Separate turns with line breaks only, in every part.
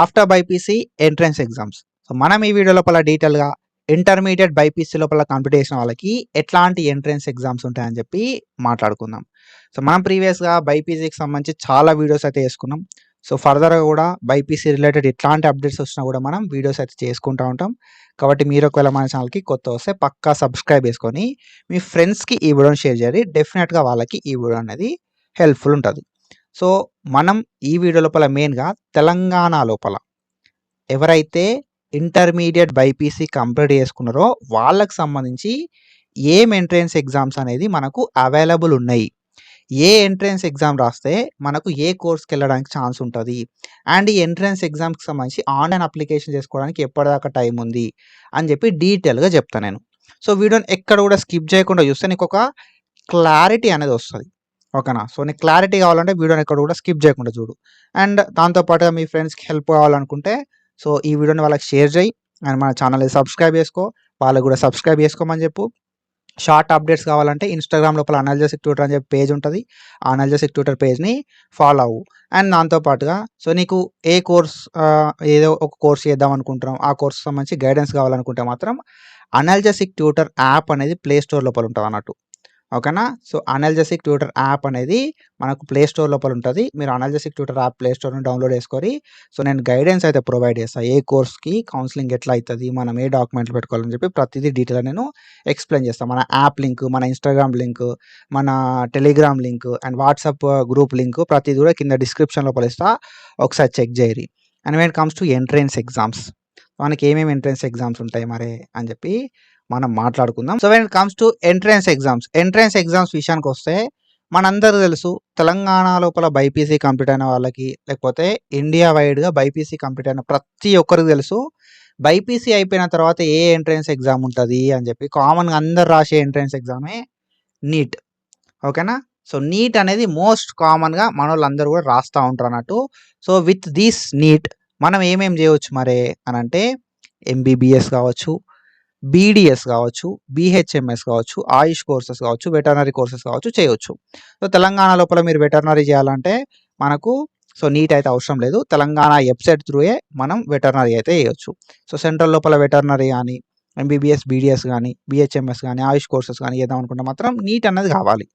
After BiPC entrance exams. So మనం ఈ video లోపల డీటెయిల్గా ఇంటర్మీడియట్ బైపీసీ లోపల కంప్లీట్ చేసిన వాళ్ళకి ఎట్లాంటి ఎంట్రన్స్ ఎగ్జామ్స్ ఉంటాయని చెప్పి మాట్లాడుకుందాం. సో మనం ప్రీవియస్గా బైపీసీకి సంబంధించి చాలా వీడియోస్ అయితే వేసుకున్నాం. సో ఫర్దర్గా కూడా బైపీసీ రిలేటెడ్ ఎట్లాంటి అప్డేట్స్ వచ్చినా కూడా మనం వీడియోస్ అయితే చేసుకుంటూ ఉంటాం. కాబట్టి మీరు ఒకవేళ మన ఛానల్కి కొత్త వస్తే పక్కా సబ్స్క్రైబ్ చేసుకొని మీ ఫ్రెండ్స్కి ఈ వీడియోని షేర్ చేయాలి. డెఫినెట్గా వాళ్ళకి ఈ వీడియో అనేది హెల్ప్ఫుల్ ఉంటుంది. సో మనం ఈ వీడియో లోపల మెయిన్గా తెలంగాణ లోపల ఎవరైతే ఇంటర్మీడియట్ బైపీసీ కంప్లీట్ చేసుకున్నారో వాళ్ళకి సంబంధించి ఏం ఎంట్రన్స్ ఎగ్జామ్స్ అనేది మనకు అవైలబుల్ ఉన్నాయి, ఏ ఎంట్రన్స్ ఎగ్జామ్ రాస్తే మనకు ఏ కోర్స్కి వెళ్ళడానికి ఛాన్స్ ఉంటుంది, అండ్ ఈ ఎంట్రన్స్ ఎగ్జామ్కి సంబంధించి ఆన్లైన్ అప్లికేషన్ చేసుకోవడానికి ఎప్పటిదాకా టైం ఉంది అని చెప్పి డీటెయిల్గా చెప్తాను నేను. సో వీడియోని ఎక్కడ కూడా స్కిప్ చేయకుండా చూస్తే నీకు ఒక క్లారిటీ అనేది వస్తుంది. ఓకేనా? సో నీకు క్లారిటీ కావాలంటే వీడియోని ఎక్కడ కూడా స్కిప్ చేయకుండా చూడు. అండ్ దాంతోపాటుగా మీ ఫ్రెండ్స్కి హెల్ప్ కావాలనుకుంటే సో ఈ వీడియోని వాళ్ళకి షేర్ చేయి. అండ్ మన ఛానల్ని సబ్స్క్రైబ్ చేసుకో, వాళ్ళకి కూడా సబ్స్క్రైబ్ చేసుకోమని చెప్పు. షార్ట్ అప్డేట్స్ కావాలంటే ఇన్స్టాగ్రామ్ లోపల అనల్జెసిక్ ట్యూటర్ అని చెప్పి పేజ్ ఉంటుంది, ఆ అనల్జెసిక్ ట్యూటర్ పేజ్ని ఫాలో అవ్వు. అండ్ దాంతోపాటుగా సో నీకు ఏ కోర్స్ ఏదో ఒక కోర్స్ చేద్దాం అనుకుంటున్నాం, ఆ కోర్స్ సంబంధించి గైడెన్స్ కావాలనుకుంటే మాత్రం అనల్జెసిక్ ట్యూటర్ యాప్ అనేది ప్లే స్టోర్ లోపల ఉంటుంది అన్నట్టు. ఓకేనా? సో అనల్జెసిక్ ట్యూటర్ యాప్ అనేది మనకు ప్లే స్టోర్ లోపల ఉంటుంది. మీరు అనల్జెసిక్ ట్యూటర్ యాప్ ప్లే స్టోర్ని డౌన్లోడ్ చేసుకొని సో నేను గైడెన్స్ అయితే ప్రొవైడ్ చేస్తాను, ఏ కోర్స్కి కౌన్సిలింగ్ ఎట్లా అవుతుంది, మనం ఏ డాక్యుమెంట్లు పెట్టుకోవాలని చెప్పి ప్రతిదీ డీటెయిల్ నేను ఎక్స్ప్లెయిన్ చేస్తాను. మన యాప్ లింక్, మన ఇన్స్టాగ్రామ్ లింక్, మన Telegram link and WhatsApp group link ప్రతిదీ కూడా కింద డిస్క్రిప్షన్లో ఇస్తా, ఒకసారి చెక్ చేయరి. And when it comes to entrance exams, మనకి ఏమేమి ఎంట్రన్స్ ఎగ్జామ్స్ ఉంటాయి మరి అని చెప్పి మనం మాట్లాడుకుందాం. So when it comes to entrance exams విషయానికి వస్తే మనందరూ తెలుసు, తెలంగాణ లోపల బైపీసీ కంప్లీట్ అయిన వాళ్ళకి లేకపోతే ఇండియా వైడ్గా బైపీసీ కంప్లీట్ అయిన ప్రతి ఒక్కరికి తెలుసు బైపీసీ అయిపోయిన తర్వాత ఏ ఎంట్రన్స్ ఎగ్జామ్ ఉంటుంది అని చెప్పి. కామన్గా అందరు రాసే ఎంట్రన్స్ ఎగ్జామే నీట్. ఓకేనా? సో నీట్ అనేది మోస్ట్ కామన్గా మన వాళ్ళందరూ కూడా రాస్తూ ఉంటారు అన్నట్టు. సో విత్ దిస్ నీట్ మనం ఏమేమి చేయవచ్చు మరి అని అంటే ఎంబీబీఎస్ కావచ్చు, బీడీఎస్ కావచ్చు, బీహెచ్ఎంఎస్ కావచ్చు, ఆయుష్ కోర్సెస్ కావచ్చు, వెటర్నరీ కోర్సెస్ కావచ్చు చేయవచ్చు. సో తెలంగాణ లోపల మీరు వెటర్నరీ చేయాలంటే మనకు సో నీట్ అయితే అవసరం లేదు, తెలంగాణ వెబ్సైట్ త్రూయే మనం వెటర్నరీ అయితే చేయొచ్చు. సో సెంట్రల్ లోపల వెటర్నరీ కానీ ఎంబీబీఎస్, బీడీఎస్ కానీ, బీహెచ్ఎంఎస్ కానీ, ఆయుష్ కోర్సెస్ కానీ చేద్దాం అనుకుంటే మాత్రం నీట్ అన్నది కావాలి.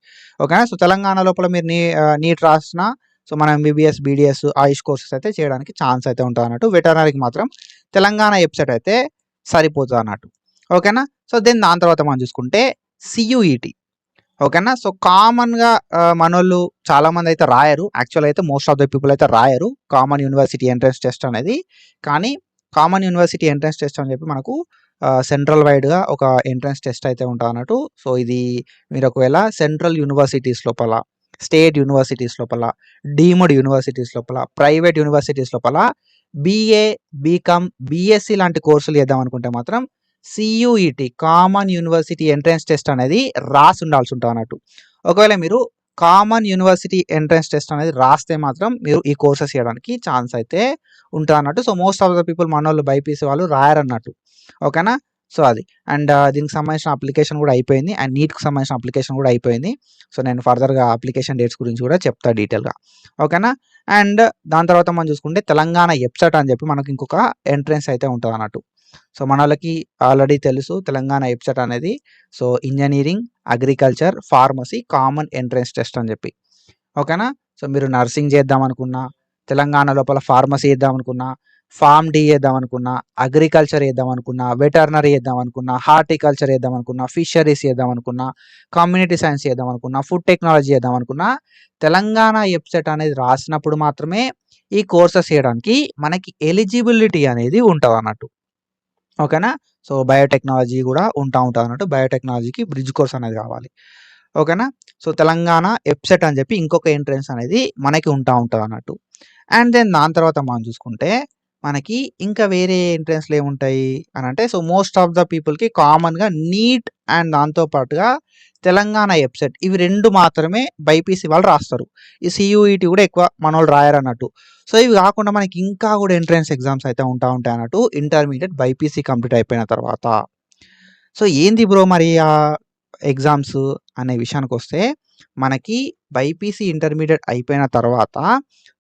ఓకేనా? సో తెలంగాణ లోపల మీరు నీట్ రాసిన సో మనం ఎంబీబీఎస్, బీడీఎస్, ఆయుష్ కోర్సెస్ అయితే చేయడానికి ఛాన్స్ అయితే ఉంటుంది అన్నట్టు. వెటర్నరీకి మాత్రం తెలంగాణ వెబ్సైట్ అయితే సరిపోతుంది అన్నట్టు. ఓకేనా? సో దాని తర్వాత మనం చూసుకుంటే సియుఈటి. ఓకేనా? సో కామన్గా మనోళ్ళు చాలామంది అయితే రాయరు, యాక్చువల్ అయితే మోస్ట్ ఆఫ్ ద పీపుల్ అయితే రాయరు కామన్ యూనివర్సిటీ ఎంట్రన్స్ టెస్ట్ అనేది. కానీ కామన్ యూనివర్సిటీ ఎంట్రన్స్ టెస్ట్ అని చెప్పి మనకు సెంట్రల్ వైడ్గా ఒక ఎంట్రన్స్ టెస్ట్ అయితే ఉంటుంది అన్నట్టు. సో ఇది మీరు ఒకవేళ సెంట్రల్ యూనివర్సిటీస్ లోపల, స్టేట్ యూనివర్సిటీస్ లోపల, డీమ్డ్ యూనివర్సిటీస్ లోపల, ప్రైవేట్ యూనివర్సిటీస్ లోపల బీఏ, బీకామ్, బీఎస్సీ లాంటి కోర్సులు చేద్దాం అనుకుంటే మాత్రం CUET common university entrance test అనేది రాసి ఉండాల్సి ఉంటుంది అన్నట్టు. ఒకవేళ మీరు కామన్ యూనివర్సిటీ ఎంట్రన్స్ టెస్ట్ అనేది రాస్తే మాత్రం మీరు ఈ కోర్సెస్ చేయడానికి ఛాన్స్ అయితే ఉంటుంది అన్నట్టు. So most of the people మన వాళ్ళు బైపీసీ వాళ్ళు రాయరన్నట్టు. ఓకేనా? సో అది. అండ్ దీనికి సంబంధించిన అప్లికేషన్ కూడా అయిపోయింది, అండ్ నీట్కి సంబంధించిన అప్లికేషన్ కూడా అయిపోయింది. సో నేను ఫర్దర్గా అప్లికేషన్ డేట్స్ గురించి కూడా చెప్తా డీటెయిల్గా. ఓకేనా? అండ్ దాని తర్వాత మనం చూసుకుంటే తెలంగాణ వెబ్సైట్ అని చెప్పి మనకు ఇంకొక ఎంట్రన్స్ అయితే ఉంటుంది అన్నట్టు. సో మన వాళ్ళకి ఆల్రెడీ తెలుసు తెలంగాణ వెబ్సైట్ అనేది so engineering, agriculture, pharmacy common entrance test అని చెప్పి. ఓకేనా? సో మీరు నర్సింగ్ చేద్దాం అనుకున్నా, తెలంగాణ లోపల ఫార్మసీ చేద్దాం అనుకున్నా, ఫార్మ్ డి చేద్దాం అనుకున్నా, అగ్రికల్చర్ చేద్దాం అనుకున్నా, వెటర్నరీ చేద్దాం అనుకున్నా, హార్టికల్చర్ చేద్దాం అనుకున్నా, ఫిషరీస్ చేద్దాం అనుకున్నా, కమ్యూనిటీ సైన్స్ చేద్దాం అనుకున్నా, ఫుడ్ టెక్నాలజీ చేద్దాం అనుకున్నా, తెలంగాణ వెబ్సైట్ అనేది రాసినప్పుడు మాత్రమే ఈ కోర్సెస్ చేయడానికి మనకి ఎలిజిబిలిటీ అనేది ఉంటుంది అన్నట్టు. ఓకేనా? సో బయోటెక్నాలజీ కూడా ఉంటుంది అన్నట్టు. బయోటెక్నాలజీకి బ్రిడ్జ్ కోర్స్ అనేది కావాలి. ఓకేనా? సో తెలంగాణ వెబ్సైట్ అని చెప్పి ఇంకొక ఎంట్రన్స్ అనేది మనకి ఉంటుంది అన్నట్టు. అండ్ దెన్ దాని తర్వాత మనం చూసుకుంటే మనకి ఇంకా వేరే ఎంట్రన్స్లు ఏముంటాయి అని అంటే సో మోస్ట్ ఆఫ్ ద పీపుల్కి కామన్గా నీట్ అండ్ దాంతోపాటుగా తెలంగాణ వెబ్సైట్, ఇవి రెండు మాత్రమే బైపీసీ వాళ్ళు రాస్తారు. ఈ సియుఈటి కూడా ఎక్కువ మన వాళ్ళు రాయరన్నట్టు. సో ఇవి కాకుండా మనకి ఇంకా కూడా ఎంట్రన్స్ ఎగ్జామ్స్ అయితే ఉంటాయి అన్నట్టు ఇంటర్మీడియట్ బైపీసీ కంప్లీట్ అయిపోయిన తర్వాత. సో ఏంది బ్రో మరి ఆ ఎగ్జామ్స్ అనే విషయానికి వస్తే మనకి బైపీసీ ఇంటర్మీడియట్ అయిపోయిన తర్వాత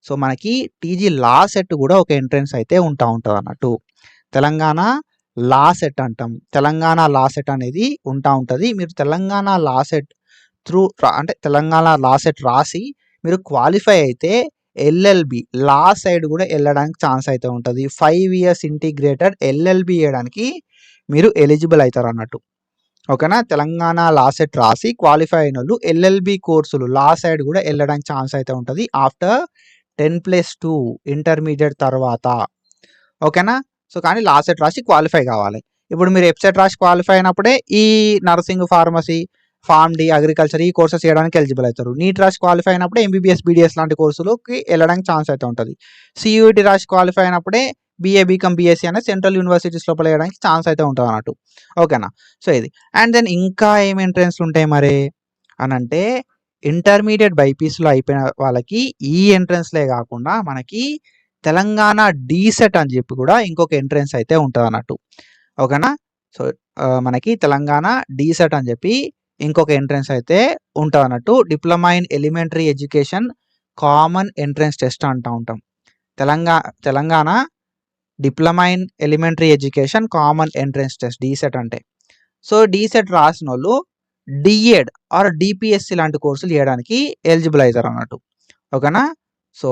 సో మనకి టీజీ లా సెట్ కూడా ఒక ఎంట్రన్స్ అయితే ఉంటుంది అన్నట్టు. తెలంగాణ లా సెట్ అంటాం. తెలంగాణ లా సెట్ అనేది ఉంటుంది. మీరు తెలంగాణ లా సెట్ త్రూ అంటే తెలంగాణ లా సెట్ రాసి మీరు క్వాలిఫై అయితే ఎల్ఎల్బి లా సైడ్ కూడా వెళ్ళడానికి ఛాన్స్ అయితే ఉంటుంది. 5 years ఇంటిగ్రేటెడ్ ఎల్ఎల్బి చేయడానికి మీరు ఎలిజిబుల్ అవుతారు అన్నట్టు. ఓకేనా. తెలంగాణ లా సెట్ రాసి క్వాలిఫై అయిన వాళ్ళు ఎల్ఎల్బి కోర్సులు లా సైడ్ కూడా వెళ్ళడానికి ఛాన్స్ అయితే ఉంటుంది ఆఫ్టర్ 10+2 ఇంటర్మీడియట్ తర్వాత. ఓకేనా. సో కానీ లా సెట్ రాసి క్వాలిఫై కావాలి. ఇప్పుడు మీరు వెబ్సైట్ రాసి క్వాలిఫై అయినప్పుడే ఈ nursing, pharmacy, pharm D, agriculture ఈ కోర్సెస్ చేయడానికి ఎలిజిబుల్ అవుతారు. నీట్ రాసి క్వాలిఫై అయినప్పుడే ఎంబీబీఎస్, బీడీఎస్ లాంటి కోర్సులకి వెళ్ళడానికి ఛాన్స్ అయితే ఉంటుంది. సియూఈటీ రాసి క్వాలిఫై అయినప్పుడే బీఏ, బీకామ్, బీఎస్సీ అనే సెంట్రల్ యూనివర్సిటీస్ లోపల వేయడానికి ఛాన్స్ అయితే ఉంటుంది అన్నట్టు. ఓకేనా. సో ఇది అండ్ దెన్ ఇంకా ఏం ఎంట్రన్స్లు ఉంటాయి మరి అని అంటే ఇంటర్మీడియట్ బైపీసీలో అయిపోయిన వాళ్ళకి ఈ ఎంట్రన్స్లే కాకుండా మనకి తెలంగాణ డీసెట్ అని చెప్పి కూడా ఇంకొక ఎంట్రన్స్ అయితే ఉంటుంది అన్నట్టు. ఓకేనా. సో మనకి తెలంగాణ డీసెట్ అని చెప్పి ఇంకొక ఎంట్రన్స్ అయితే ఉంటుంది అన్నట్టు. Diploma in elementary education common entrance test అంటూ ఉంటాం. Telangana diploma in elementary education common entrance test DEECET అంటే. సో డీసెట్ రాసిన వాళ్ళు డిఎడ్ ఆర్ డిపిఎస్సి లాంటి కోర్సులు చేయడానికి ఎలిజిబుల్ అవుతారు అన్నట్టు. ఓకేనా. సో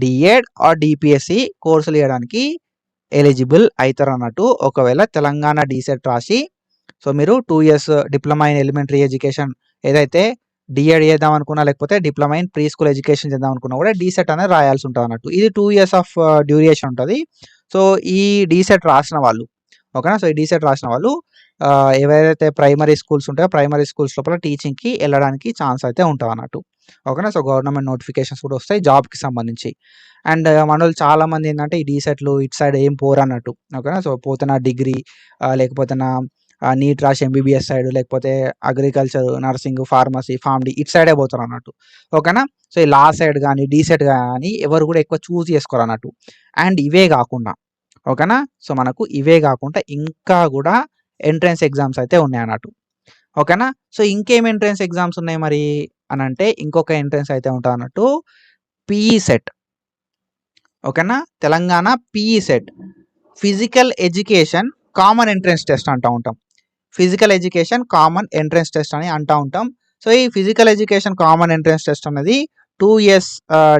డిఎడ్ ఆర్ డిపిఎస్సి కోర్సులు చేయడానికి ఎలిజిబుల్ అవుతారు అన్నట్టు ఒకవేళ తెలంగాణ డీసెట్ రాసి. సో మీరు 2 years diploma in elementary education ఏదైతే డిఎడ్ చేద్దాం అనుకున్నా లేకపోతే diploma in pre school education చేద్దాం అనుకున్నా కూడా డీసెట్ అనేది రాయాల్సి ఉంటుంది అన్నట్టు. ఇది 2 years ఆఫ్ డ్యూరేషన్ ఉంటుంది. సో ఈ డీసెట్ రాసిన వాళ్ళు ఓకేనా. సో ఈ డీసెట్ రాసిన వాళ్ళు ఏవైతే ప్రైమరీ స్కూల్స్ ఉంటాయో ప్రైమరీ స్కూల్స్ లోపల టీచింగ్కి వెళ్ళడానికి ఛాన్స్ అయితే ఉంటుంది అన్నట్టు. ఓకేనా. సో గవర్నమెంట్ నోటిఫికేషన్స్ కూడా వస్తాయి జాబ్కి సంబంధించి. అండ్ మన వాళ్ళు చాలామంది ఏంటంటే ఈ డీసెట్లు ఇటు సైడ్ ఏం పోరు అన్నట్టు. ఓకేనా. సో పోతున్న డిగ్రీ లేకపోతే నీట్ రాసి ఎంబీబీఎస్ సైడ్ లేకపోతే agriculture, nursing, pharmacy, pharm D ఇటు సైడే పోతారు అన్నట్టు. ఓకేనా. సో ఈ లా సైడ్ కానీ డీసెట్ కానీ ఎవరు కూడా ఎక్కువ చూస్ చేసుకోరు అన్నట్టు. అండ్ ఇవే కాకుండా ఓకేనా. సో మనకు ఇవే కాకుండా ఇంకా కూడా ఎంట్రన్స్ ఎగ్జామ్స్ అయితే ఉన్నాయి అన్నట్టు. ఓకేనా. సో ఇంకేం ఎంట్రన్స్ ఎగ్జామ్స్ ఉన్నాయి మరి అని అంటే ఇంకొక ఎంట్రన్స్ అయితే ఉంటుంది అన్నట్టు పీఈ సెట్. ఓకేనా. Telangana PE set physical education common entrance test అంటూ ఉంటాం. Physical education common entrance test అని అంటూ ఉంటాం. సో ఈ physical education common entrance test అనేది 2 years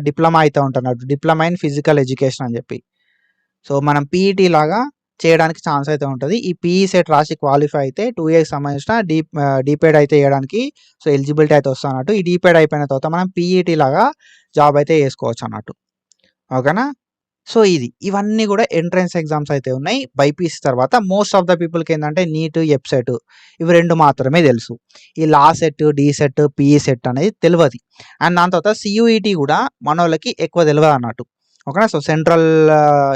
డిప్లొమా అయితే ఉంటున్నట్టు. డిప్లొమా ఇన్ ఫిజికల్ ఎడ్యుకేషన్ అని చెప్పి. సో మనం పీఈటీ లాగా చేయడానికి ఛాన్స్ అయితే ఉంటుంది. ఈ పీఈ సెట్ రాసి క్వాలిఫై అయితే 2 years సంబంధించిన డీపేడ్ అయితే చేయడానికి సో ఎలిజిబిలిటీ అయితే వస్తుంది అన్నట్టు. ఈ డీపేడ్ అయిపోయిన తర్వాత మనం పీఈటీ లాగా జాబ్ అయితే వేసుకోవచ్చు అన్నట్టు. ఓకేనా. సో ఇవన్నీ కూడా ఎంట్రన్స్ ఎగ్జామ్స్ అయితే ఉన్నాయి బైపీసీ తర్వాత. మోస్ట్ ఆఫ్ ద పీపుల్కి ఏంటంటే నీట్, వెబ్సైట్ ఇవి 2 మాత్రమే తెలుసు. ఈ law set, D set, PE set అనేది తెలియదు. అండ్ దాని తర్వాత సియూఈటీ కూడా మన వాళ్ళకి ఎక్కువ తెలియదు అన్నట్టు. ఓకేనా. సో సెంట్రల్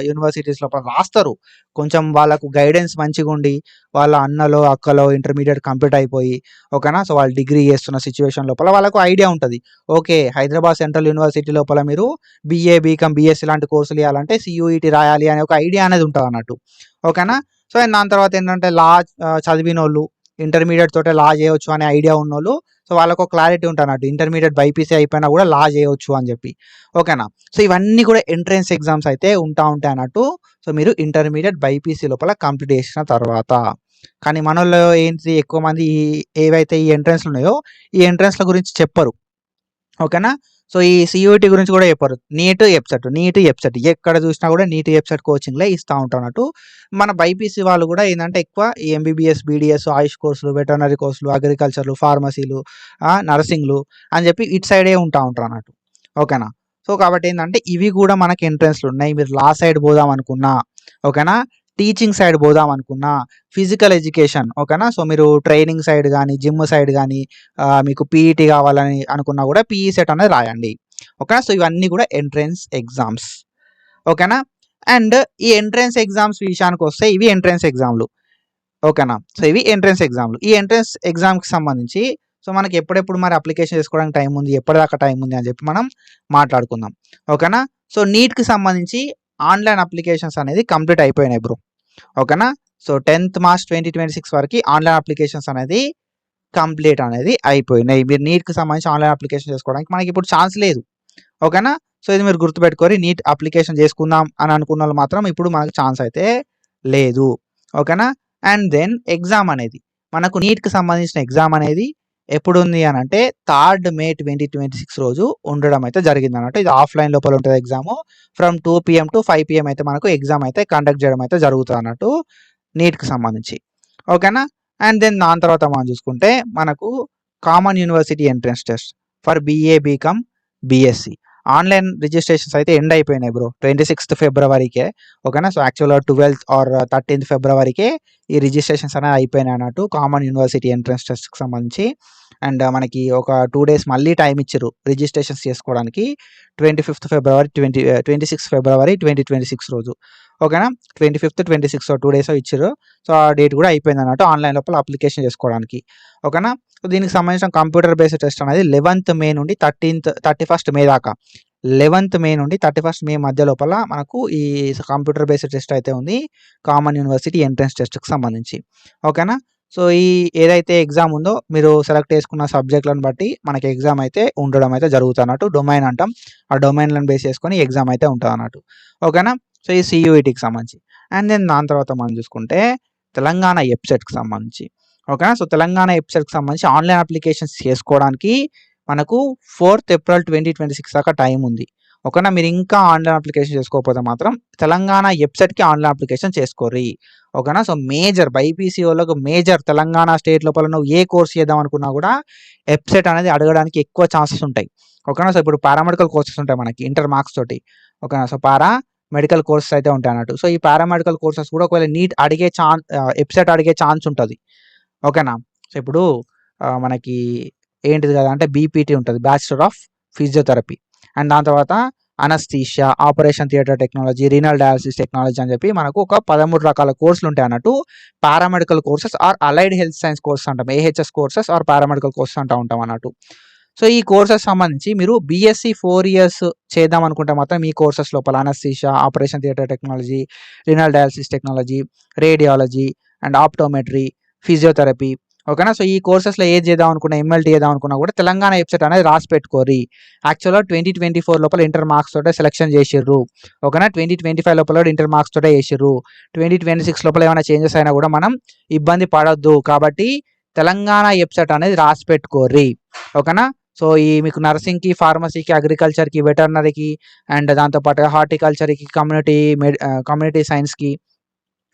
యూనివర్సిటీస్ లోపల రాస్తారు. కొంచెం వాళ్ళకు గైడెన్స్ మంచిగా ఉండి వాళ్ళ అన్నలో అక్కలో ఇంటర్మీడియట్ కంప్లీట్ అయిపోయి ఓకేనా. సో వాళ్ళు డిగ్రీ చేస్తున్న సిచ్యువేషన్ లోపల వాళ్ళకు ఐడియా ఉంటుంది. ఓకే హైదరాబాద్ సెంట్రల్ యూనివర్సిటీ లోపల మీరు బీఏ, బీకామ్, బీఎస్సీ లాంటి కోర్సులు చేయాలంటే సియూఈటీ రాయాలి అనే ఒక ఐడియా అనేది ఉంటుంది అన్నట్టు. ఓకేనా. సో దాని తర్వాత ఏంటంటే లా చదివిన వాళ్ళు ఇంటర్మీడియట్ తోటే లా చేయవచ్చు అనే ఐడియా ఉన్నోళ్ళు సో వాళ్ళకు ఒక క్లారిటీ ఉంటుంది అన్నట్టు. ఇంటర్మీడియట్ బైపీసీ అయిపోయినా కూడా లా చేయవచ్చు అని చెప్పి. ఓకేనా. సో ఇవన్నీ కూడా ఎంట్రన్స్ ఎగ్జామ్స్ అయితే ఉంటాయి అన్నట్టు. సో మీరు ఇంటర్మీడియట్ బైపీసీ లోపల కంప్లీట్ చేసిన తర్వాత. కానీ మనలో ఏంటి ఎక్కువ మంది ఏవైతే ఈ ఎంట్రన్స్లు ఉన్నాయో ఈ ఎంట్రన్స్ల గురించి చెప్పరు. ఓకేనా. సో ఈ సియూఈటీ గురించి కూడా చెప్పరు. నీట్, వెబ్సైట్ ఎక్కడ చూసినా కూడా నీట్, వెబ్సైట్ కోచింగ్లే ఇస్తూ ఉంటానట్టు. మన బైపీసీ వాళ్ళు కూడా ఏంటంటే ఎక్కువ ఈ ఎంబీబీఎస్, బీడీఎస్, ఆయుష్ కోర్సులు, వెటర్నరీ కోర్సులు, అగ్రికల్చర్లు, ఫార్మసీలు, నర్సింగ్లు అని చెప్పి ఇటు సైడే ఉంటారు అన్నట్టు. ఓకేనా. సో కాబట్టి ఏంటంటే ఇవి కూడా మనకి ఎంట్రన్స్లు ఉన్నాయి. మీరు లా సైడ్ పోదాం అనుకున్నా ఓకేనా, టీచింగ్ సైడ్ పోదాం అనుకున్నా, ఫిజికల్ ఎడ్యుకేషన్ ఓకేనా. సో మీరు ట్రైనింగ్ సైడ్ కానీ జిమ్ సైడ్ కానీ మీకు పీఈటీ కావాలని అనుకున్నా కూడా పీఈ సెట్ అనేది రాయండి. ఓకేనా. సో ఇవన్నీ కూడా ఎంట్రన్స్ ఎగ్జామ్స్. ఓకేనా. అండ్ ఈ ఎంట్రన్స్ ఎగ్జామ్స్ విషయానికి వస్తే ఇవి ఎంట్రన్స్ ఎగ్జామ్లు. ఓకేనా. సో ఇవి ఎంట్రన్స్ ఎగ్జామ్లు. ఈ ఎంట్రన్స్ ఎగ్జామ్కి సంబంధించి సో మనకి ఎప్పుడెప్పుడు మరి అప్లికేషన్ చేసుకోవడానికి టైం ఉంది, ఎప్పటిదాకా టైం ఉంది అని చెప్పి మనం మాట్లాడుకుందాం. ఓకేనా. సో నీట్కి సంబంధించి ఆన్లైన్ అప్లికేషన్స్ అనేది కంప్లీట్ అయిపోయినాయి బ్రో. ఓకేనా. సో 10th March 2026 వరకు ఆన్లైన్ అప్లికేషన్స్ అనేది కంప్లీట్ అనేది అయిపోయినాయి. మీరు నీట్‌కి సంబంధించి ఆన్‌లైన్ అప్లికేషన్ చేసుకోవడానికి మనకి ఇప్పుడు ఛాన్స్ లేదు. ఓకేనా? సో, ఇది మీరు గుర్తుపెట్టుకోరి. నీట్ అప్లికేషన్ చేసుకుందాం అని అనుకున్నోళ్ళు మాత్రం ఇప్పుడు మనకు ఛాన్స్ అయితే లేదు. ఓకేనా? అండ్ దెన్ ఎగ్జామ్ అనేది మనకు నీట్‌కి సంబంధించిన ఎగ్జామ్ అనేది ఎప్పుడుంది అనంటే 3 మే 2026 రోజు ఉండడం అయితే జరిగిందన్నట్టు. ఇది ఆఫ్‌లైన్ లోపల ఉంటది exam. From 2 PM to 5 PM అయితే మనకు ఎగ్జామ్ అయితే కండక్ట్ చేయడం అయితే జరుగుతదన్నట్టు నీట్‌కి సంబంధించి. ఓకేనా? అండ్ దెన్ దాని తర్వాత మనం చూసుకుంటే మనకు common university entrance test for BA, BCom, BSc. Online registrations అయితే ఎండ్ అయిపోయినాయి బ్రో. 26థ్ ఫిబ్రవరికే. ఓకేనా? సో, యాక్చువల్‌గా 12థ్ ఆర్ 13థ్ ఫిబ్రవరికే ఈ రిజిస్ట్రేషన్స్ అనేవి అయిపోయినాయి అన్నట్టు కామన్ యూనివర్సిటీ ఎంట్రన్స్ టెస్ట్‌కి సంబంధించి. అండ్ మనకి ఒక 2 డేస్ మళ్ళీ టైమ్ ఇచ్చిర్రు రిజిస్ట్రేషన్స్ చేసుకోవడానికి. 26థ్ ఫిబ్రవరి 2026 రోజు. ఓకేనా? 25థ్, 26థ్ 2 డేసో ఇచ్చిర్రు. సో, ఆ డేట్ కూడా అయిపోయిందన్నట్టు ఆన్‌లైన్ లోపల అప్లికేషన్ చేసుకోవడానికి. ఓకేనా? సో, దీనికి సంబంధించిన కంప్యూటర్ బేస్డ్ టెస్ట్ అనేది 11థ్ మే నుండి 31st మే దాకా. 11థ్ మే నుండి 31st మే మధ్య లోపల మనకు ఈ కంప్యూటర్ బేస్డ్ టెస్ట్ అయితే ఉంది. కామన్ యూనివర్సిటీ ఎంట్రన్స్ టెస్ట్‌కి సంబంధించి. ఓకేనా? సో, ఈ ఏదైతే ఎగ్జామ్ ఉందో మీరు సెలెక్ట్ చేసుకున్న సబ్జెక్ట్‌లను బట్టి మనకి ఎగ్జామ్ అయితే ఉండడం అయితే జరుగుతదన్నట్టు. డొమైన్ అంటాం. ఆ డొమైన్‌లను బేస్ చేసుకొని ఎగ్జామ్ అయితే ఉంటదన్నట్టు. ఓకేనా? సో, ఈ సీయూఈటీకి సంబంధించి. అండ్ దెన్ దాని తర్వాత మనం చూసుకుంటే తెలంగాణ ఎబ్సెట్‌కి సంబంధించి. ఓకేనా? సో, తెలంగాణ ఎబ్సెట్‌కి సంబంధించి ఆన్‌లైన్ అప్లికేషన్స్ చేసుకోవడానికి మనకు 4th ఏప్రిల్ 2026 దాకా టైమ్ ఉంది. ఓకేనా? మీరు ఇంకా ఆన్‌లైన్ అప్లికేషన్ చేసుకోకపోతే మాత్రం తెలంగాణ ఎబ్సెట్‌కి ఆన్‌లైన్ అప్లికేషన్ చేసుకోర్రి. ఓకేనా? సో, మేజర్ బైపీసీ వాళ్ళకు మేజర్ తెలంగాణ స్టేట్ లోపల నువ్వు ఏ కోర్స్ చేద్దాం అనుకున్నా కూడా ఎబ్సెట్ అనేది అడగడానికి ఎక్కువ ఛాన్సెస్ ఉంటాయి. ఓకేనా? సో, ఇప్పుడు పారామెడికల్ కోర్సెస్ ఉంటాయి మనకి ఇంటర్ మార్క్స్ తోటి. ఓకేనా? సో, మెడికల్ కోర్సెస్ అయితే ఉంటాయన్నట్టు. సో, ఈ పారామెడికల్ కోర్సెస్ కూడా ఒకవేళ నీట్ అడిగే ఎబ్సెట్ అడిగే ఛాన్స్ ఉంటది. ఓకేనా? సో, ఇప్పుడు మనకి ఏంటిది కదా అంటే బీపీటీ ఉంటది. Bachelor of physiotherapy. అండ్ దాని తర్వాత anaesthesia, operation theatre technology, renal dialysis technology అని చెప్పి మనకు ఒక 13 రకాల కోర్సులు ఉంటాయి అన్నట్టు. Paramedical courses or allied health science courses అంటాం. AHS courses or paramedical courses అంటా ఉంటాం అన్నట్టు. సో, ఈ కోర్సెస్ సంబంధించి మీరు బీఎస్సీ 4 ఇయర్స్ చేద్దాం అనుకుంటే మాత్రం ఈ కోర్సెస్ లోపల anaesthesia, operation theatre technology, renal dialysis technology, radiology and optometry, physiotherapy. ఓకేనా? సో, ఈ కోర్సెస్‌లో ఏది చేద్దాం అనుకున్నా, ఎంఎల్టీ చేద్దాం అనుకున్నా కూడా తెలంగాణ ఎబ్సెట్ అనేది రాసి పెట్టుకోర్రి. యాక్చువల్‌గా 2024 లోపల ఇంటర్ మార్క్స్ తోటే సెలక్షన్ చేసిర్రు. ఓకేనా? 2025 లోపల కూడా ఇంటర్ మార్క్స్ తోటే చేసిర్రు. 2026 లోపల ఏమైనా చేంజెస్ అయినా కూడా మనం ఇబ్బంది పడొద్దు. కాబట్టి తెలంగాణ ఎబ్సెట్ అనేది రాసి పెట్టుకోర్రి. ఓకేనా? సో, ఈ మీకు నర్సింగ్‌కి, ఫార్మసీకి, అగ్రికల్చర్‌కి, వెటర్నరీకి అండ్ దాంతో పాటుగా హార్టికల్చర్‌కి, కమ్యూనిటీ సైన్స్‌కి.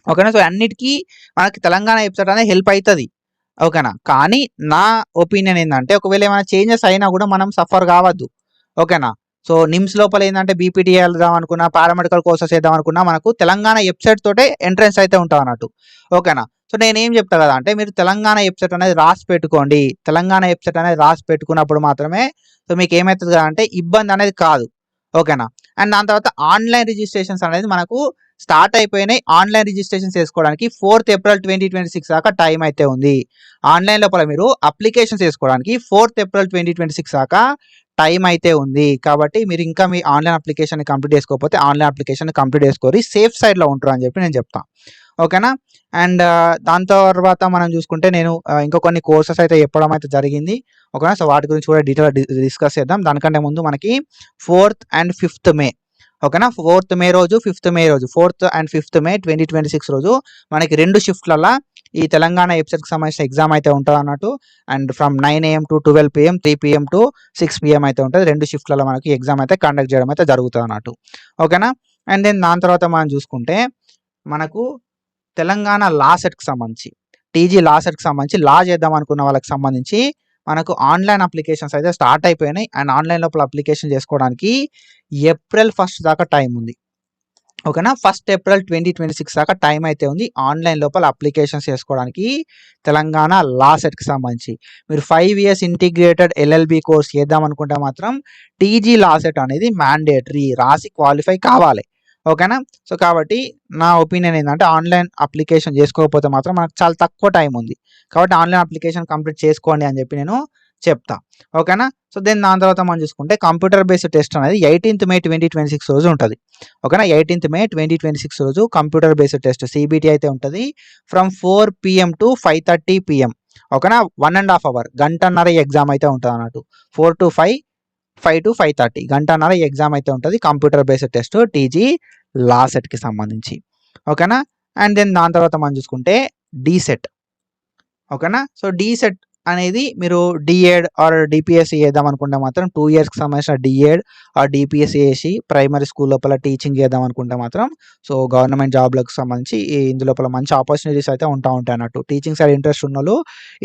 ఓకేనా? సో, అన్నిటికి మనకి తెలంగాణ ఎబ్సెట్ అనేది హెల్ప్ అయితది. ఓకేనా? కానీ నా ఒపీనియన్ ఏందంటే ఒకవేళ ఏమైనా చేంజెస్ అయినా కూడా మనం సఫర్ కావద్దు. ఓకేనా? సో, నిమ్స్ లోపల ఏందంటే బీపీటీ వెళ్దాం అనుకున్నా, పారామెడికల్ కోర్సెస్ చేద్దాం అనుకున్నా మనకు తెలంగాణ ఎబ్సెట్ తోటే ఎంట్రన్స్ అయితే ఉంటదన్నట్టు. ఓకేనా? సో, నేనేం చెప్తా కదా అంటే మీరు తెలంగాణ ఎబ్సెట్ అనేది రాసి పెట్టుకోండి. తెలంగాణ ఎబ్సెట్ అనేది రాసి పెట్టుకున్నప్పుడు మాత్రమే సో, మీకు ఏమైతది కదా అంటే ఇబ్బంది అనేది కాదు. ఓకేనా? అండ్ దాని తర్వాత ఆన్‌లైన్ రిజిస్ట్రేషన్స్ అనేది మనకు స్టార్ట్ అయిపోయినాయి. ఆన్‌లైన్ రిజిస్ట్రేషన్ చేసుకోవడానికి 4th ఏప్రిల్ 2026 దాకా టైం అయితే ఉంది. ఆన్‌లైన్ లోపల మీరు అప్లికేషన్స్ చేసుకోవడానికి 4th ఏప్రిల్ 2026 దాకా టైం అయితే ఉంది. కాబట్టి మీరు ఇంకా మీ ఆన్‌లైన్ అప్లికేషన్‌ని కంప్లీట్ చేసుకోకపోతే ఆన్‌లైన్ అప్లికేషన్‌ని కంప్లీట్ చేసుకోరి. సేఫ్ సైడ్‌లో ఉంటారు అని చెప్పి నేను చెప్తా. ఓకేనా? అండ్ దాని తర్వాత మనం చూసుకుంటే నేను ఇంకా కొన్ని కోర్సెస్ అయితే చెప్పడం అయితే జరిగింది. ఓకేనా? సో, వాటి గురించి కూడా డిస్కస్ చేద్దాం. దానికంటే ముందు మనకి 4th అండ్ 5th మే. ఓకేనా? 4th మే రోజు, 5th మే రోజు, 4th అండ్ 5th మే 2026 రోజు మనకి 2 షిఫ్ట్‌లల్ల ఈ తెలంగాణ ఎబ్సెట్‌కి సంబంధించిన ఎగ్జామ్ అయితే ఉంటదన్నట్టు. And from 9 AM to 12 PM, 3 PM to 6 PM అయితే ఉంటది. 2 షిఫ్ట్‌లలో మనకి ఎగ్జామ్ అయితే కండక్ట్ చేయడం అయితే జరుగుతదన్నట్టు. ఓకేనా? అండ్ దెన్ దాని తర్వాత మనం చూసుకుంటే మనకు తెలంగాణ లా సెట్‌కి సంబంధించి, టీజీ లా సెట్‌కి సంబంధించి లా చేద్దాం అనుకున్న వాళ్ళకి సంబంధించి మనకు ఆన్‌లైన్ అప్లికేషన్స్ అయితే స్టార్ట్ అయిపోయినాయి. అండ్ ఆన్‌లైన్ లోపల అప్లికేషన్ చేసుకోవడానికి ఏప్రిల్ 1 దాకా టైం ఉంది. ఓకేనా? 1 ఏప్రిల్ 2026 దాకా టైం అయితే ఉంది. ఆన్‌లైన్ లోపల అప్లికేషన్స్ చేసుకోవడానికి తెలంగాణ లా సెట్‌కి సంబంధించి. మీరు 5 ఇయర్స్ ఇంటిగ్రేటెడ్ ఎల్ఎల్బీ కోర్స్ చేద్దాం అనుకుంటే మాత్రం టీజీ లా సెట్ అనేది మ్యాండేటరీ రాసి క్వాలిఫై కావాలి. ఓకేనా? సో, కాబట్టి నా ఒపీనియన్ ఏందంటే ఆన్‌లైన్ అప్లికేషన్ చేసుకోకపోతే మాత్రం మనకు చాలా తక్కువ టైం ఉంది. కాబట్టి ఆన్‌లైన్ అప్లికేషన్ కంప్లీట్ చేసుకోండి అని చెప్పి నేను చెప్తా. ఓకేనా? సో, దెన్ దాని తర్వాత మనం చూసుకుంటే కంప్యూటర్ బేస్డ్ టెస్ట్ అనేది 18th మే 2026 రోజు ఉంటది. ఓకేనా? 18th మే 2026 రోజు కంప్యూటర్ బేస్డ్ టెస్ట్ సీబీటీ అయితే ఉంటది. From 4 PM to 5:30 PM. ఓకేనా. 1.5 అవర్, గంటన్నర ఎగ్జామ్ అయితే ఉంటుంది అన్నట్టు. 4 to 5, 5 to 5:30 గంటన్నర ఎగ్జామ్ అయితే ఉంటుంది. కంప్యూటర్ బేస్డ్ టెస్ట్ టీజీ లా సెట్కి సంబంధించి. ఓకేనా. అండ్ దెన్ దాని తర్వాత మనం చూసుకుంటే డీసెట్. ఓకేనా. సో డీసెట్ అనేది మీరు డిఎడ్ ఆర్ డిపిఎస్సి చేద్దాం అనుకుంటే మాత్రం 2 ఇయర్స్కి సంబంధించిన డిఎడ్ ఆర్ డిపిఎస్సి చేసి ప్రైమరీ స్కూల్ లోపల టీచింగ్ చేద్దాం అనుకుంటే మాత్రం సో గవర్నమెంట్ జాబ్లకు సంబంధించి ఇందులోపల మంచి ఆపర్చునిటీస్ అయితే ఉంటాయి అన్నట్టు. టీచింగ్ సైడ్ ఇంట్రెస్ట్ ఉన్న వాళ్ళు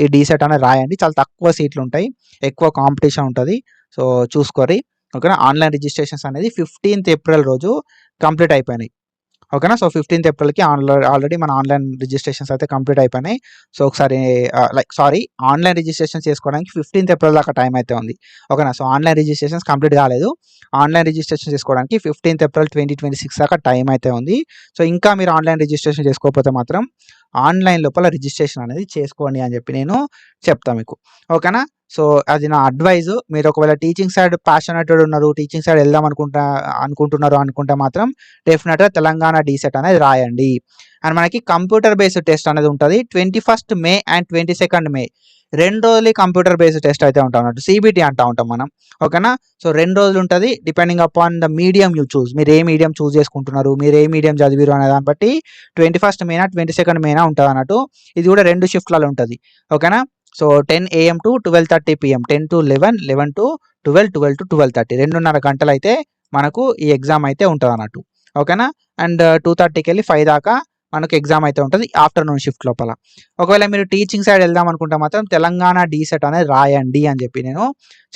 ఈ డీసెట్ అనేది రాయండి. చాలా తక్కువ సీట్లు ఉంటాయి, ఎక్కువ కాంపిటీషన్ ఉంటుంది. సో చూసుకోరి. ఓకేనా. ఆన్లైన్ రిజిస్ట్రేషన్స్ అనేది 15th ఏప్రిల్ రోజు కంప్లీట్ అయిపోయినాయి. ఓకేనా. సో 15th ఏప్రిల్కి ఆల్రెడీ మన ఆన్లైన్ రిజిస్ట్రేషన్స్ అయితే కంప్లీట్ అయిపోయినాయి. సో ఒకసారి ఆన్లైన్ రిజిస్ట్రేషన్ చేసుకోవడానికి 15th ఏప్రిల్ దాకా టైం అయితే ఉంది. ఓకేనా. సో ఆన్లైన్ రిజిస్ట్రేషన్స్ కంప్లీట్ కాలేదు. ఆన్లైన్ రిజిస్ట్రేషన్ చేసుకోవడానికి 15th ఏప్రిల్ 2026 దాకా టైం అయితే ఉంది. సో ఇంకా మీరు ఆన్లైన్ రిజిస్ట్రేషన్ చేసుకోకపోతే మాత్రం ఆన్లైన్ లోపల రిజిస్ట్రేషన్ అనేది చేసుకోండి అని చెప్పి నేను చెప్తాను మీకు. ఓకేనా. సో అది నా అడ్వైజ్. మీరు ఒకవేళ టీచింగ్ సైడ్ ప్యాషనేటెడ్ ఉన్నారు, టీచింగ్ సైడ్ వెళ్దాం అనుకుంటే మాత్రం డెఫినెట్గా తెలంగాణ డీసెట్ అనేది రాయండి. అండ్ మనకి కంప్యూటర్ బేస్డ్ టెస్ట్ అనేది ఉంటుంది 21st మే అండ్ 22nd మే. 2 రోజులు కంప్యూటర్ బేస్డ్ టెస్ట్ అయితే ఉంటాం అన్నట్టు, సిబిటి అంటూ ఉంటాం మనం. ఓకేనా. సో 2 రోజులు ఉంటుంది depending upon the medium you choose. మీరు ఏ మీడియం చూస్ చేసుకుంటున్నారు, మీరు ఏ మీడియం చదివిరు అనే దాన్ని బట్టి 21st మేనా 22nd మేనా ఉంటుంది అన్నట్టు. ఇది కూడా 2 షిఫ్ట్లలో ఉంటుంది. ఓకేనా. So 10 AM to 12:30 PM, 10 to 11, 11 to 12, 12 to 12:30 2.5 గంటలు అయితే మనకు ఈ ఎగ్జామ్ అయితే ఉంటుంది అన్నట్టు. ఓకేనా. అండ్ 2:30కి వెళ్ళి 5 దాకా మనకు ఎగ్జామ్ అయితే ఉంటుంది ఆఫ్టర్నూన్ షిఫ్ట్ లోపల. ఒకవేళ మీరు టీచింగ్ సైడ్ వెళ్దాం అనుకుంటే మాత్రం తెలంగాణ డీసెట్ అనేది రాయండి అని చెప్పి నేను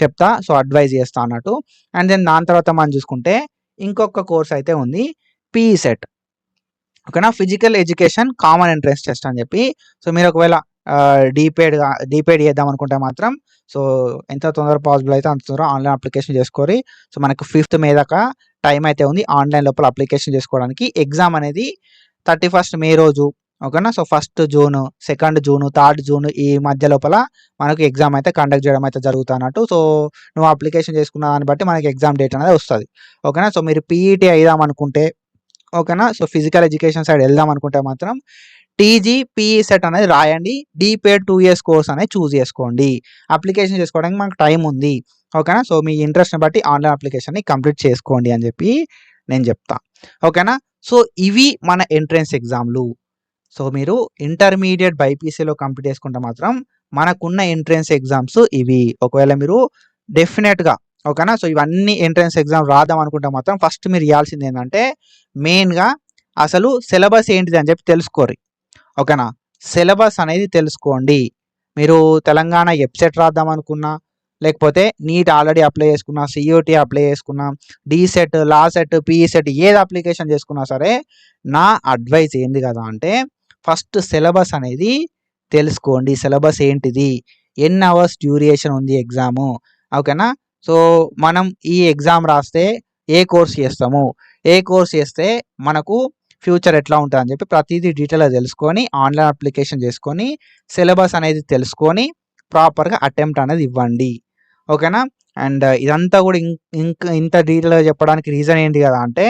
చెప్తా. సో అడ్వైజ్ చేస్తా అన్నట్టు. అండ్ దెన్ దాని తర్వాత మనం చూసుకుంటే ఇంకొక కోర్స్ అయితే ఉంది, పీఈ సెట్. ఓకేనా. Physical education common entrance test అని చెప్పి. సో మీరు ఒకవేళ డీపేడ్ చేద్దాం అనుకుంటే మాత్రం సో ఎంత తొందర పాసిబుల్ అయితే అంత తొందర ఆన్లైన్ అప్లికేషన్ చేసుకోరి. సో మనకు 5th మే దాకా టైం అయితే ఉంది ఆన్లైన్ లోపల అప్లికేషన్ చేసుకోవడానికి. ఎగ్జామ్ అనేది 31st మే రోజు. ఓకేనా. So 1st June, 2nd June, 3rd June ఈ మధ్య లోపల మనకు ఎగ్జామ్ అయితే కండక్ట్ చేయడం అయితే జరుగుతున్నట్టు. సో నువ్వు అప్లికేషన్ చేసుకున్న దాన్ని బట్టి మనకి ఎగ్జామ్ డేట్ అనేది వస్తుంది. ఓకేనా. సో మీరు పీఈటీ అయిదాం అనుకుంటే, ఓకేనా, సో ఫిజికల్ ఎడ్యుకేషన్ సైడ్ వెళ్దాం అనుకుంటే మాత్రం టీజీ పీఈ సెట్ అనేది రాయండి. డీపేడ్ 2 years కోర్స్ అనేది చూస్ చేసుకోండి. అప్లికేషన్ చేసుకోవడానికి మనకు టైం ఉంది. ఓకేనా. సో మీ ఇంట్రెస్ట్ని బట్టి ఆన్లైన్ అప్లికేషన్ని కంప్లీట్ చేసుకోండి అని చెప్పి నేను చెప్తా. ఓకేనా. సో ఇవి మన ఎంట్రన్స్ ఎగ్జామ్లు. సో మీరు ఇంటర్మీడియట్ బైపీసీలో కంప్లీట్ చేసుకుంటే మాత్రం మనకున్న ఎంట్రన్స్ ఎగ్జామ్స్ ఇవి. ఒకవేళ మీరు డెఫినెట్గా ఓకేనా. సో ఇవన్నీ ఎంట్రన్స్ ఎగ్జామ్ రాద్దాం అనుకుంటే మాత్రం ఫస్ట్ మీరు ఇవ్వాల్సింది ఏంటంటే మెయిన్గా అసలు సిలబస్ ఏంటిది అని చెప్పి తెలుసుకోరు. ఓకేనా. సిలబస్ అనేది తెలుసుకోండి. మీరు తెలంగాణ వెబ్సైట్ రాద్దాం అనుకున్నా, లేకపోతే నీట్ ఆల్రెడీ అప్లై చేసుకున్నా, సిఓటీ అప్లై చేసుకున్నా, DEECET, law set, PE set ఏది అప్లికేషన్ చేసుకున్నా సరే నా అడ్వైస్ ఏంది కదా అంటే ఫస్ట్ సిలబస్ అనేది తెలుసుకోండి. సిలబస్ ఏంటిది, ఎన్ని అవర్స్ డ్యూరేషన్ ఉంది ఎగ్జాము. ఓకేనా. సో మనం ఈ ఎగ్జామ్ రాస్తే ఏ కోర్స్ చేస్తాము, ఏ కోర్స్ చేస్తే మనకు ఫ్యూచర్ ఎట్లా ఉంటుంది అని చెప్పి ప్రతిదీ డీటెయిల్గా తెలుసుకొని ఆన్లైన్ అప్లికేషన్ చేసుకొని సిలబస్ అనేది తెలుసుకొని ప్రాపర్గా అటెంప్ట్ అనేది ఇవ్వండి. ఓకేనా. అండ్ ఇదంతా కూడా ఇంకా ఇంత డీటెయిల్గా చెప్పడానికి రీజన్ ఏంటి కదా అంటే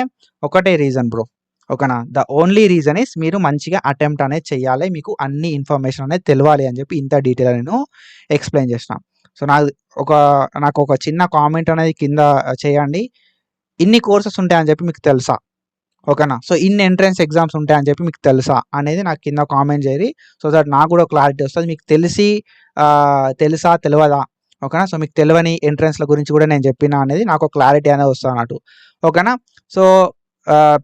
ఒకటే రీజన్ బ్రో. ఓకేనా. ద ఓన్లీ రీజన్ ఇస్ మీరు మంచిగా అటెంప్ట్ అనేది చేయాలి, మీకు అన్ని ఇన్ఫర్మేషన్ అనేది తెలియాలి అని చెప్పి ఇంత డీటెయిల్గా నేను ఎక్స్ప్లెయిన్ చేసిన. సో నాకు ఒక చిన్న కామెంట్ అనేది కింద చేయండి, ఇన్ని కోర్సెస్ ఉంటాయని చెప్పి మీకు తెలుసా. ఓకేనా. సో ఇన్ని ఎంట్రన్స్ ఎగ్జామ్స్ ఉంటాయని చెప్పి మీకు తెలుసా అనేది నాకు కింద కామెంట్ చేయరి. సో దట్ నాకు కూడా క్లారిటీ వస్తుంది. మీకు తెలుసా తెలియదా. ఓకేనా. సో మీకు తెలియని ఎంట్రన్స్ల గురించి కూడా నేను చెప్పినా అనేది నాకు క్లారిటీ అనేది వస్తుంది అన్నట్టు. ఓకేనా. So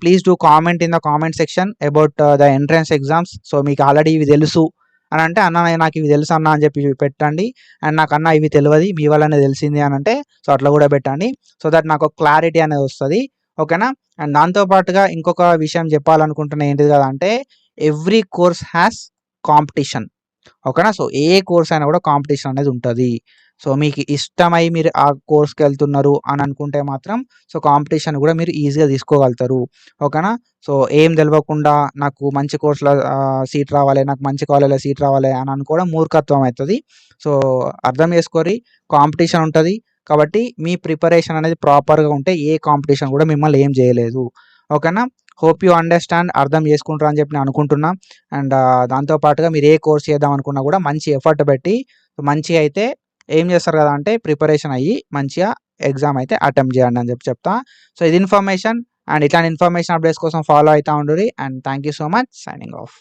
please do comment in the comment section about the entrance exams. So మీకు ఆల్రెడీ ఇవి తెలుసు అని అంటే అన్న నాకు ఇవి తెలుసు అన్న అని చెప్పి పెట్టండి. అండ్ నాకు అన్న ఇవి తెలియదు మీ వల్లనే తెలిసింది అని అంటే సో అట్లా కూడా పెట్టండి. సో దట్ నాకు క్లారిటీ అనేది వస్తుంది. ఓకేనా. అండ్ దాంతోపాటుగా ఇంకొక విషయం చెప్పాలనుకుంటున్నా ఏంటిది కదా అంటే ఎవ్రీ కోర్స్ హ్యాస్ కాంపిటీషన్. ఓకేనా. సో ఏ కోర్స్ అయినా కూడా కాంపిటీషన్ అనేది ఉంటుంది. సో మీకు ఇష్టమై మీరు ఆ కోర్స్కి వెళ్తున్నారు అని అనుకుంటే మాత్రం సో కాంపిటీషన్ కూడా మీరు ఈజీగా తీసుకోగలుగుతారు. ఓకేనా. సో ఏం తెలియకుండా నాకు మంచి కోర్సులో సీట్ రావాలి, నాకు మంచి కాలేజీలో సీట్ రావాలి అని అనుకోవడం మూర్ఖత్వం అవుతుంది. సో అర్థం చేసుకోరి, కాంపిటీషన్ ఉంటుంది కాబట్టి మీ ప్రిపరేషన్ అనేది ప్రాపర్గా ఉంటే ఏ కాంపిటీషన్ కూడా మిమ్మల్ని ఏం చేయలేదు. ఓకేనా. హోప్ యూ అండర్స్టాండ్, అర్థం చేసుకుంటారు అని చెప్పి నేను అనుకుంటున్నా. అండ్ దాంతో పాటుగా మీరు ఏ కోర్స్ చేద్దాం అనుకున్నా కూడా మంచి ఎఫర్ట్ పెట్టి మంచిగా అయితే ఏం చేస్తారు కదా అంటే ప్రిపరేషన్ అయ్యి మంచిగా ఎగ్జామ్ అయితే అటెంప్ట్ చేయండి అని చెప్పి చెప్తా. సో ఇది ఇన్ఫర్మేషన్, అండ్ ఇట్లాంటి ఇన్ఫర్మేషన్ అప్డేట్స్ కోసం ఫాలో అవుతా ఉండుర్రి. And thank you so much. Signing of.